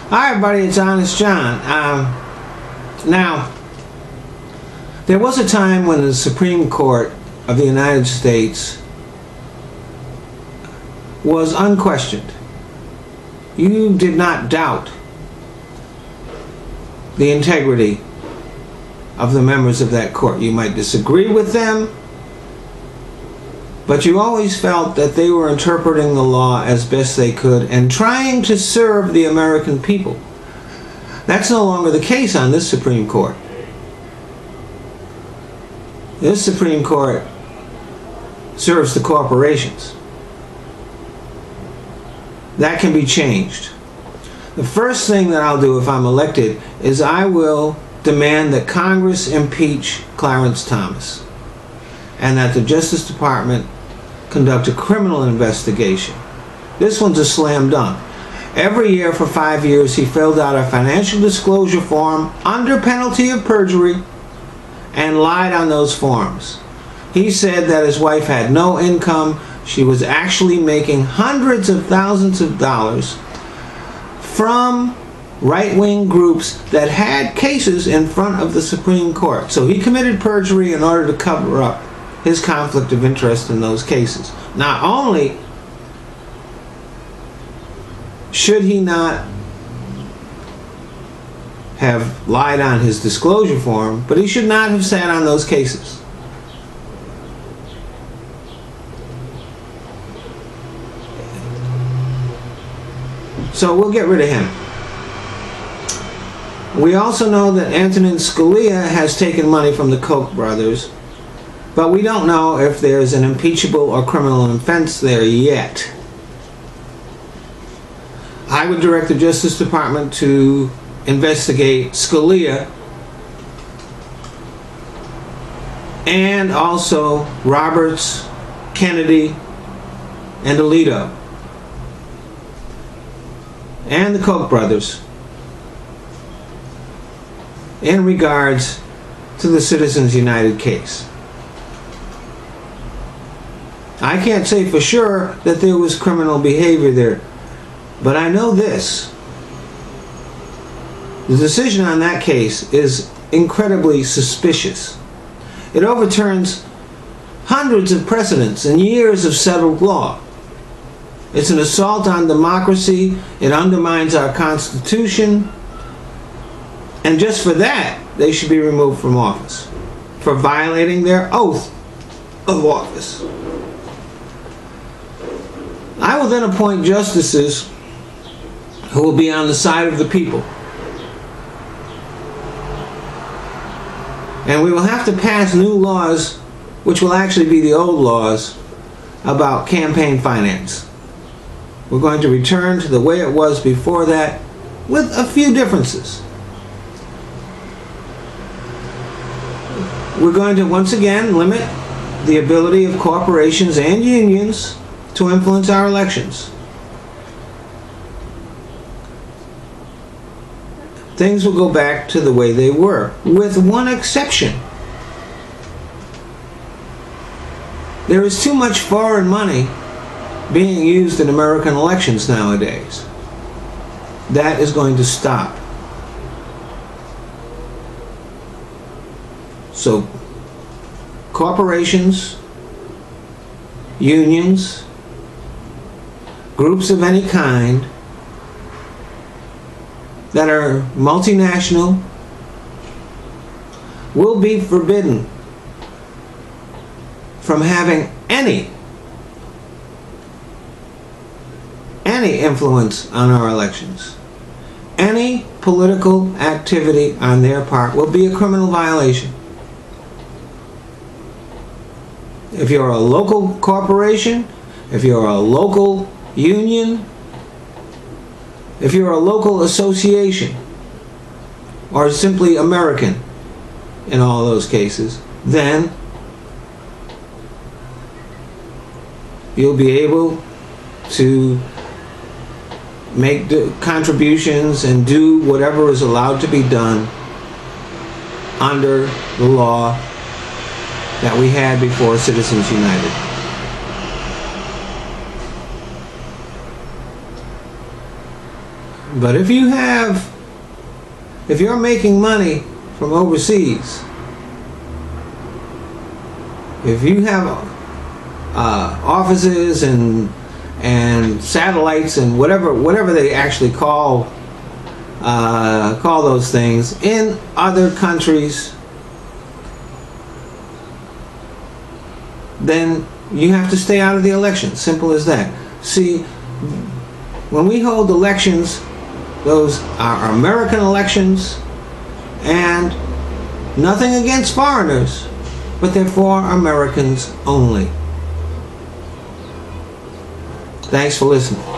Hi everybody, it's Honest John. Now, there was a time when the Supreme Court of the United States was unquestioned. You did not doubt the integrity of the members of that court. You might disagree with them, but you always felt that they were interpreting the law as best they could and trying to serve the American people. That's no longer the case on this Supreme Court. This Supreme Court serves the corporations. That can be changed. The first thing that I'll do if I'm elected is I will demand that Congress impeach Clarence Thomas and that the Justice Department conduct a criminal investigation. This one's a slam dunk. Every year for 5 years he filled out a financial disclosure form under penalty of perjury and lied on those forms. He said that his wife had no income. She was actually making hundreds of thousands of dollars from right-wing groups that had cases in front of the Supreme Court. So he committed perjury in order to cover up his conflict of interest in those cases. Not only should he not have lied on his disclosure form, but he should not have sat on those cases. So we'll get rid of him. We also know that Antonin Scalia has taken money from the Koch brothers, but we don't know if there's an impeachable or criminal offense there yet. I would direct the Justice Department to investigate Scalia and also Roberts, Kennedy, and Allito, and the Koch brothers in regards to the Citizens United case. I can't say for sure that there was criminal behavior there, but I know this. The decision on that case is incredibly suspicious. It overturns hundreds of precedents and years of settled law. It's an assault on democracy. It undermines our Constitution. And just for that, they should be removed from office for violating their oath of office. I will then appoint justices who will be on the side of the people. And we will have to pass new laws, which will actually be the old laws, about campaign finance. We're going to return to the way it was before that, with a few differences. We're going to once again limit the ability of corporations and unions to influence our elections. Things will go back to the way they were, with one exception. There is too much foreign money being used in American elections nowadays. That is going to stop. So, corporations, unions, groups of any kind that are multinational will be forbidden from having any influence on our elections. Any political activity on their part will be a criminal violation. If you're a local corporation, if you're a local union, if you're a local association, or simply American in all those cases, then you'll be able to make contributions and do whatever is allowed to be done under the law that we had before Citizens United. But if you're making money from overseas, if you have offices and satellites and whatever they actually call those things in other countries, then you have to stay out of the election. Simple as that. See, when we hold elections, those are American elections, and nothing against foreigners, but they're for Americans only. Thanks for listening.